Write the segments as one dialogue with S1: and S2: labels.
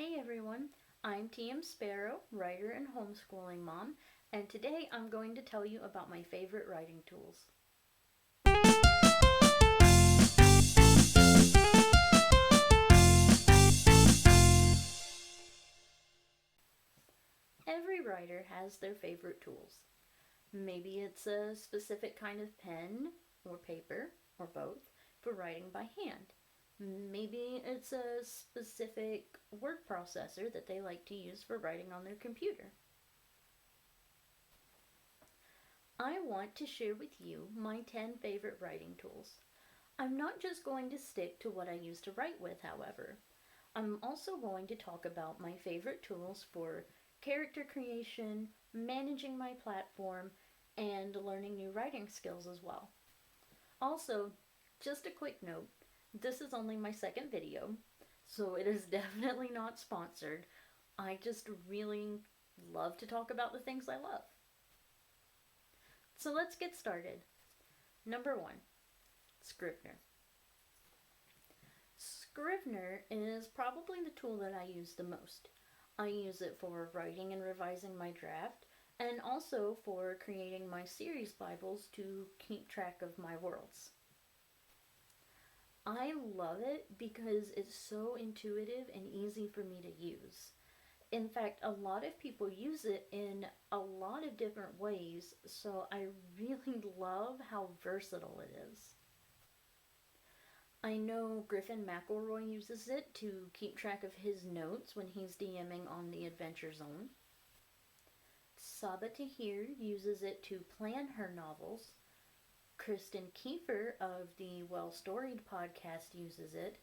S1: Hey everyone, I'm TM Sparrow, writer and homeschooling mom, and today I'm going to tell you about my favorite writing tools. Every writer has their favorite tools. Maybe it's a specific kind of pen or paper, or both, for writing by hand. Maybe it's a specific word processor that they like to use for writing on their computer. I want to share with you my 10 favorite writing tools. I'm not just going to stick to what I used to write with, however. I'm also going to talk about my favorite tools for character creation, managing my platform, and learning new writing skills as well. Also, just a quick note, this is only my second video, so it is definitely not sponsored. I just really love to talk about the things I love. So let's get started. Number 1, Scrivener. Scrivener is probably the tool that I use the most. I use it for writing and revising my draft, and also for creating my series Bibles to keep track of my worlds. I love it because it's so intuitive and easy for me to use. In fact, a lot of people use it in a lot of different ways, so I really love how versatile it is. I know Griffin McElroy uses it to keep track of his notes when he's DMing on the Adventure Zone. Saba Tahir uses it to plan her novels. Kristen Kiefer of the Well Storied podcast uses it.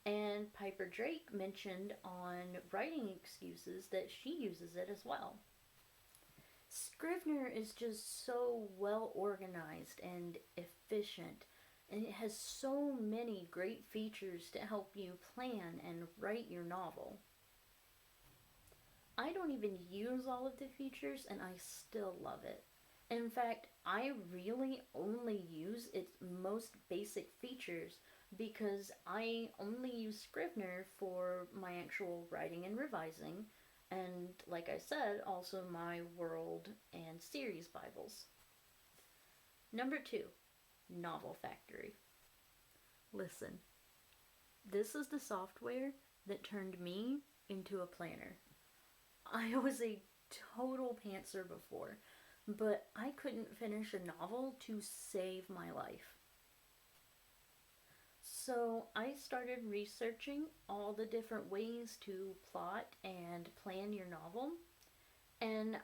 S1: And Piper Drake mentioned on Writing Excuses that she uses it as well. Scrivener is just so well organized and efficient, and it has so many great features to help you plan and write your novel. I don't even use all of the features and I still love it. In fact, I really only use its most basic features because I only use Scrivener for my actual writing and revising, and like I said, also my world and series Bibles. Number 2, Novel Factory. Listen, this is the software that turned me into a planner. I was a total pantser before, but I couldn't finish a novel to save my life. So I started researching all the different ways to plot and plan your novel, and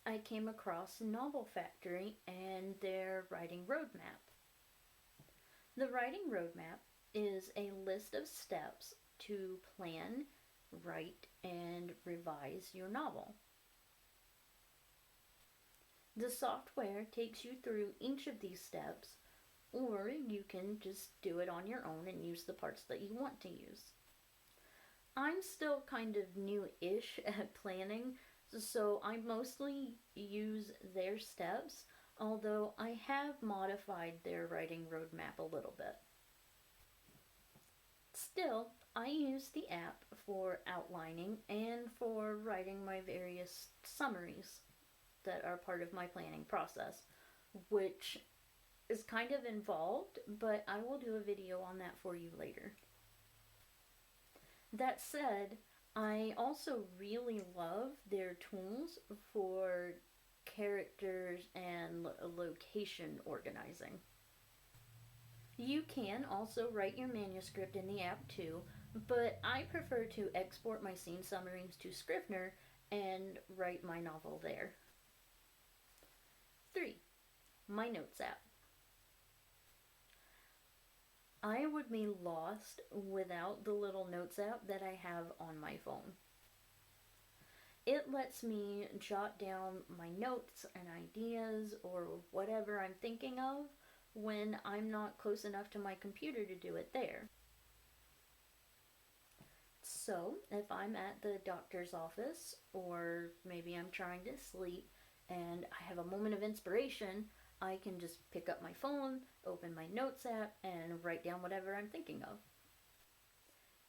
S1: I came across Novel Factory and their writing roadmap. The writing roadmap is a list of steps to plan, write, and revise your novel. The software takes you through each of these steps, or you can just do it on your own and use the parts that you want to use. I'm still kind of new-ish at planning, so I mostly use their steps, although I have modified their writing roadmap a little bit. Still, I use the app for outlining and for writing my various summaries that are part of my planning process, which is kind of involved, but I will do a video on that for you later. That said, I also really love their tools for characters and location organizing. You can also write your manuscript in the app too, but I prefer to export my scene summaries to Scrivener and write my novel there. 3. My Notes app. I would be lost without the little Notes app that I have on my phone. It lets me jot down my notes and ideas or whatever I'm thinking of when I'm not close enough to my computer to do it there. So, if I'm at the doctor's office, or maybe I'm trying to sleep and I have a moment of inspiration, I can just pick up my phone, open my Notes app, and write down whatever I'm thinking of.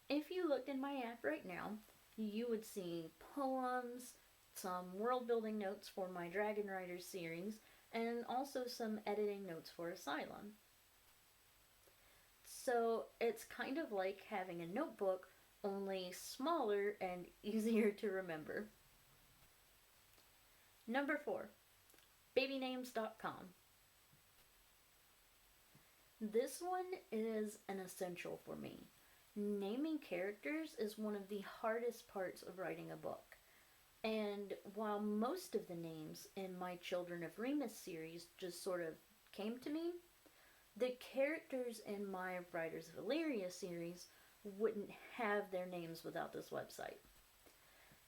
S1: If you looked in my app right now, you would see poems, some world building notes for my Dragon Riders series, and also some editing notes for Asylum. So it's kind of like having a notebook, only smaller and easier to remember. Number 4, babynames.com. This one is an essential for me. Naming characters is one of the hardest parts of writing a book. And while most of the names in my Children of Remus series just sort of came to me, the characters in my Riders of Illyria series wouldn't have their names without this website.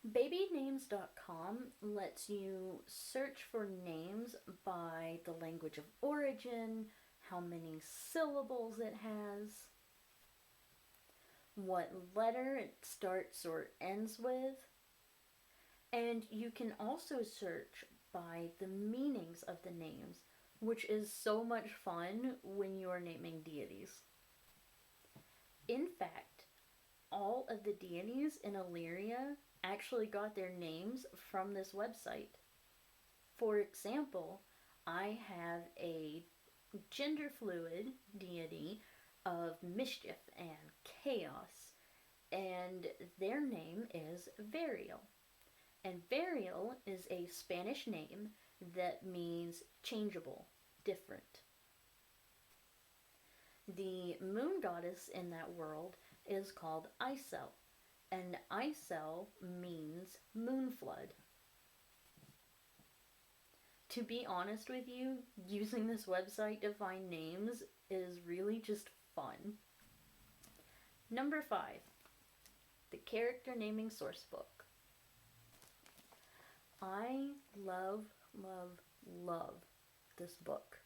S1: Babynames.com lets you search for names by the language of origin, how many syllables it has, what letter it starts or ends with, and you can also search by the meanings of the names, which is so much fun when you are naming deities. In fact, all of the deities in Illyria actually got their names from this website. For example, I have a gender fluid deity of mischief and chaos, and their name is Varial. And Varial is a Spanish name that means changeable, different. The moon goddess in that world is called Isel, and Isel means moon flood. To be honest with you, using this website to find names is really just fun. Number 5, the character naming sourcebook. I love this book.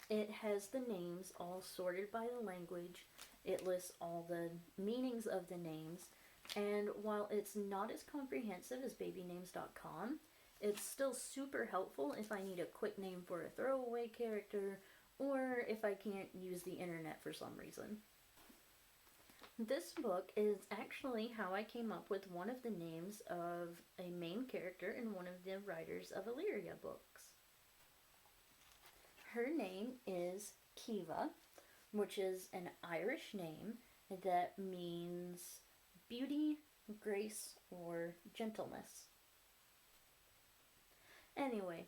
S1: It has the names all sorted by the language. It lists all the meanings of the names. And while it's not as comprehensive as babynames.com, it's still super helpful if I need a quick name for a throwaway character or if I can't use the internet for some reason. This book is actually how I came up with one of the names of a main character in one of the Riders of Illyria books. Her name is Kiva, which is an Irish name that means beauty, grace, or gentleness. Anyway,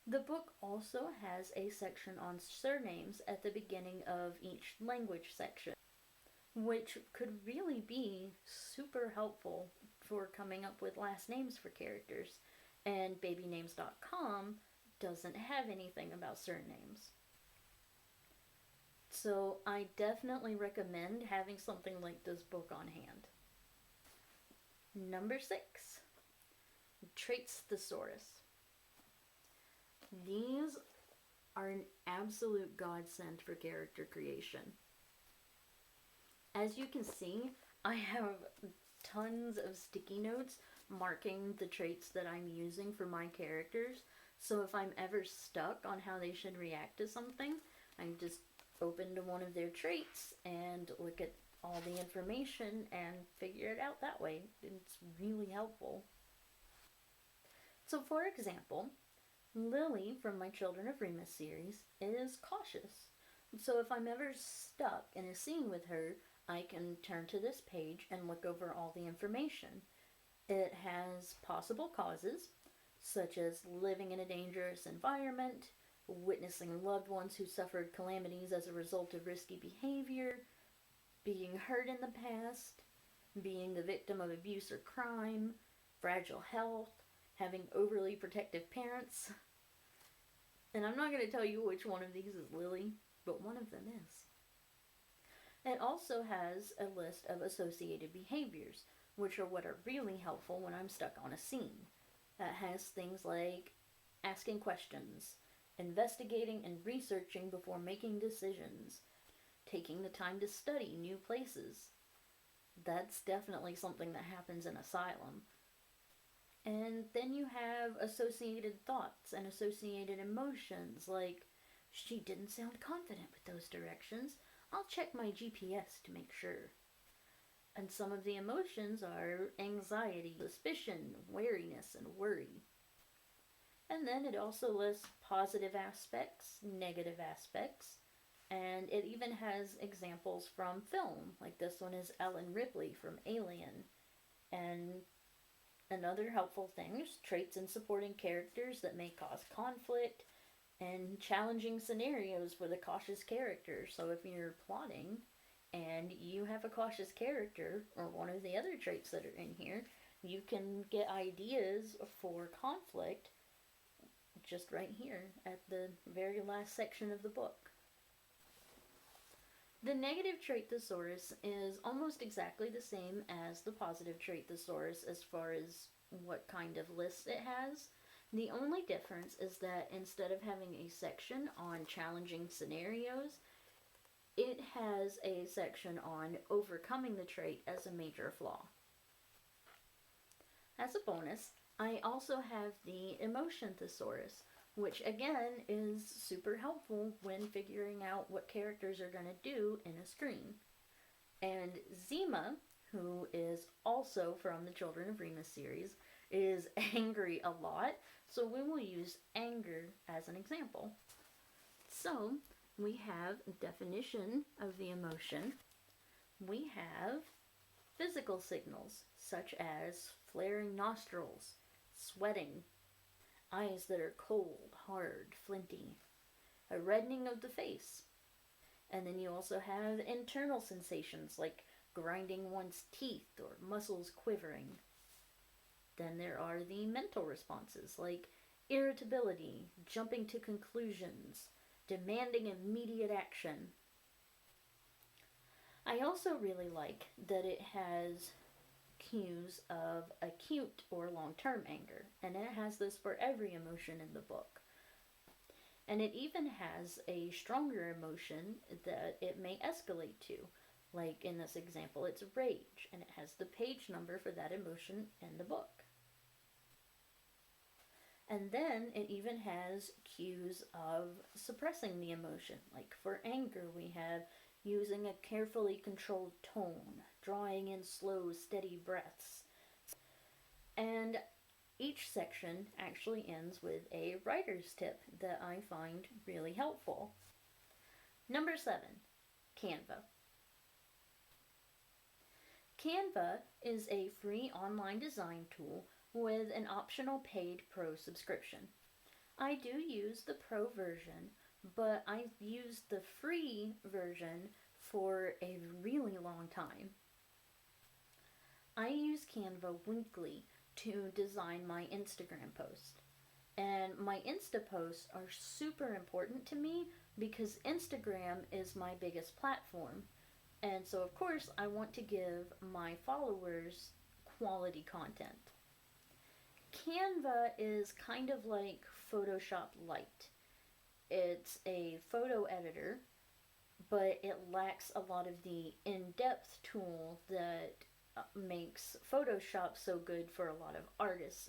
S1: the book also has a section on surnames at the beginning of each language section, which could really be super helpful for coming up with last names for characters, and babynames.com doesn't have anything about surnames. So I definitely recommend having something like this book on hand. Number 6, Traits Thesaurus. These are an absolute godsend for character creation. As you can see, I have tons of sticky notes marking the traits that I'm using for my characters, so if I'm ever stuck on how they should react to something, I just open to one of their traits and look at all the information and figure it out that way. It's really helpful. So for example, Lily from my Children of Remus series is cautious. So if I'm ever stuck in a scene with her, I can turn to this page and look over all the information. It has possible causes, such as living in a dangerous environment, witnessing loved ones who suffered calamities as a result of risky behavior, being hurt in the past, being the victim of abuse or crime, fragile health, having overly protective parents. And I'm not going to tell you which one of these is Lily, but one of them is. It also has a list of associated behaviors, which are what are really helpful when I'm stuck on a scene. That has things like asking questions, investigating and researching before making decisions, taking the time to study new places. That's definitely something that happens in Asylum. And then you have associated thoughts and associated emotions, like, she didn't sound confident with those directions. I'll check my GPS to make sure. And some of the emotions are anxiety, suspicion, wariness, and worry. And then it also lists positive aspects, negative aspects, and it even has examples from film. Like this one is Ellen Ripley from Alien. And another helpful thing is traits in supporting characters that may cause conflict and challenging scenarios for the cautious character. So if you're plotting and you have a cautious character, or one of the other traits that are in here, you can get ideas for conflict just right here at the very last section of the book. The negative trait thesaurus is almost exactly the same as the positive trait thesaurus as far as what kind of lists it has. The only difference is that instead of having a section on challenging scenarios, it has a section on overcoming the trait as a major flaw. As a bonus, I also have the emotion thesaurus, which again is super helpful when figuring out what characters are going to do in a screen. And Zima, who is also from the Children of Remus series, is angry a lot, so we will use anger as an example. So we have definition of the emotion. We have physical signals such as flaring nostrils, sweating, eyes that are cold, hard, flinty, a reddening of the face. And then you also have internal sensations like grinding one's teeth or muscles quivering. Then there are the mental responses like irritability, jumping to conclusions, demanding immediate action. I also really like that it has cues of acute or long-term anger, and it has this for every emotion in the book. And it even has a stronger emotion that it may escalate to. Like in this example, it's rage, and it has the page number for that emotion in the book. And then it even has cues of suppressing the emotion. Like for anger, we have using a carefully controlled tone, drawing in slow, steady breaths. And each section actually ends with a writer's tip that I find really helpful. Number 7, Canva. Canva is a free online design tool with an optional paid pro subscription. I do use the pro version, but I've used the free version for a really long time. I use Canva weekly to design my Instagram post. And my Insta posts are super important to me because Instagram is my biggest platform. And so of course I want to give my followers quality content. Canva is kind of like Photoshop Lite. It's a photo editor, but it lacks a lot of the in-depth tool that makes Photoshop so good for a lot of artists.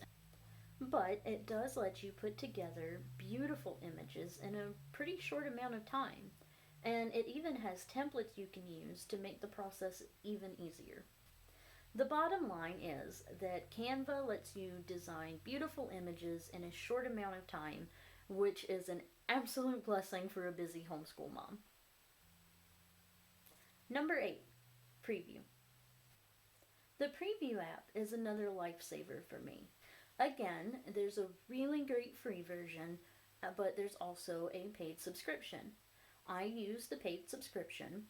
S1: But it does let you put together beautiful images in a pretty short amount of time. And it even has templates you can use to make the process even easier. The bottom line is that Canva lets you design beautiful images in a short amount of time, which is an absolute blessing for a busy homeschool mom. Number 8, Preview. The Preview app is another lifesaver for me. Again, there's a really great free version, but there's also a paid subscription. I use the paid subscription,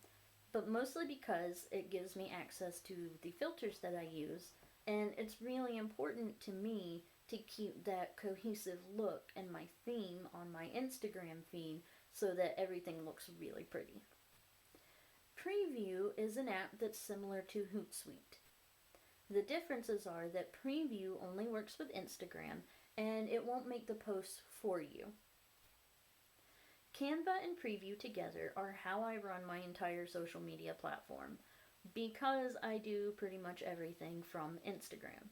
S1: but mostly because it gives me access to the filters that I use, and it's really important to me to keep that cohesive look and my theme on my Instagram feed so that everything looks really pretty. Preview is an app that's similar to Hootsuite. The differences are that Preview only works with Instagram, and it won't make the posts for you. Canva and Preview together are how I run my entire social media platform, because I do pretty much everything from Instagram.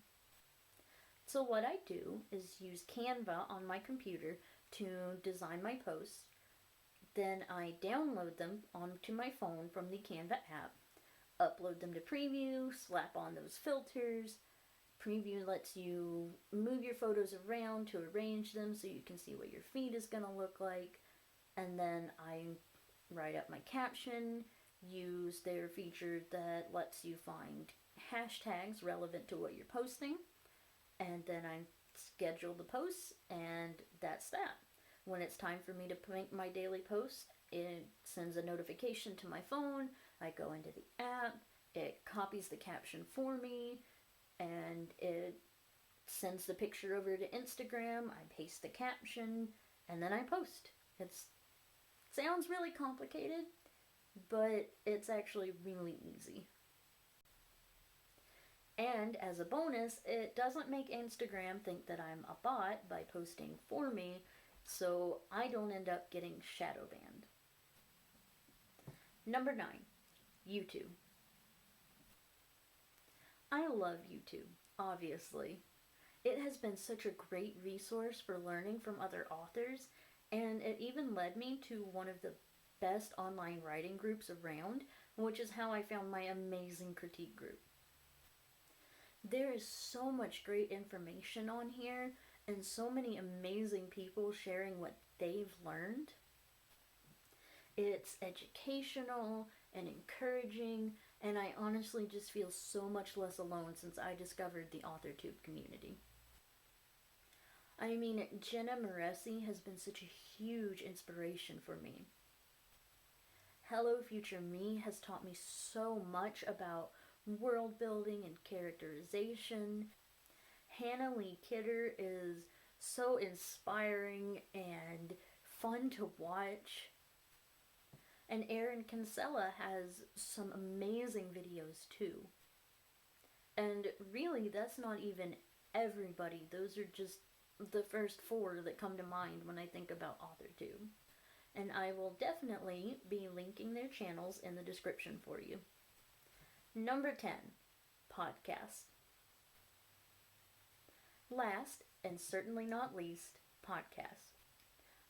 S1: So what I do is use Canva on my computer to design my posts. Then I download them onto my phone from the Canva app. upload them to Preview, slap on those filters. Preview lets you move your photos around to arrange them so you can see what your feed is going to look like. And then I write up my caption, use their feature that lets you find hashtags relevant to what you're posting, and then I schedule the posts, and that's that. When it's time for me to make my daily post, it sends a notification to my phone. I go into the app, it copies the caption for me, and it sends the picture over to Instagram. I paste the caption, and then I post. It sounds really complicated, but it's actually really easy. And as a bonus, it doesn't make Instagram think that I'm a bot by posting for me, so I don't end up getting shadow banned. Number 9, YouTube. I love YouTube, obviously. It has been such a great resource for learning from other authors, and it even led me to one of the best online writing groups around, which is how I found my amazing critique group. There is so much great information on here, and so many amazing people sharing what they've learned. It's educational and encouraging, and I honestly just feel so much less alone since I discovered the AuthorTube community. I mean, Jenna Moresi has been such a huge inspiration for me. Hello Future Me has taught me so much about world building and characterization. Hannah Lee Kidder is so inspiring and fun to watch. And Erin Kinsella has some amazing videos too. And really, that's not even everybody. Those are just the first 4 that come to mind when I think about AuthorTube. And I will definitely be linking their channels in the description for you. Number 10, podcasts. Last, and certainly not least, podcasts.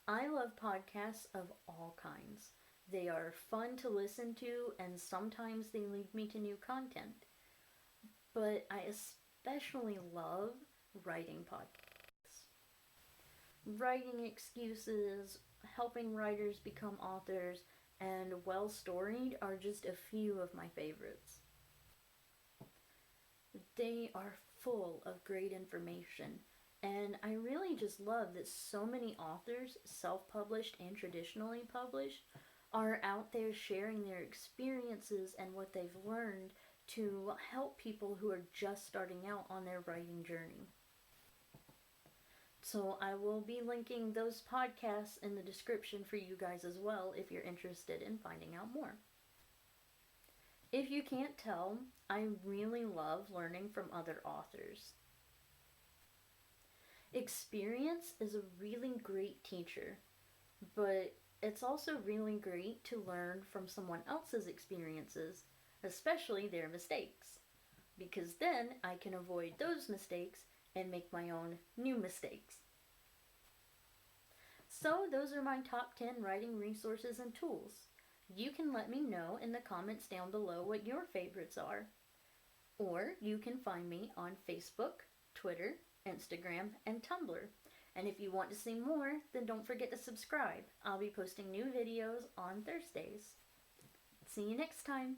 S1: I love podcasts of all kinds. They are fun to listen to, and sometimes they lead me to new content. But I especially love writing podcasts. Writing excuses, helping writers become authors, and Well Storied are just a few of my favorites. They are full of great information, and I really just love that so many authors, self-published and traditionally published, are out there sharing their experiences and what they've learned to help people who are just starting out on their writing journey. So I will be linking those podcasts in the description for you guys as well if you're interested in finding out more. If you can't tell, I really love learning from other authors. Experience is a really great teacher, but it's also really great to learn from someone else's experiences, especially their mistakes, because then I can avoid those mistakes and make my own new mistakes. So those are my top 10 writing resources and tools. You can let me know in the comments down below what your favorites are. Or you can find me on Facebook, Twitter, Instagram, and Tumblr. And if you want to see more, then don't forget to subscribe. I'll be posting new videos on Thursdays. See you next time.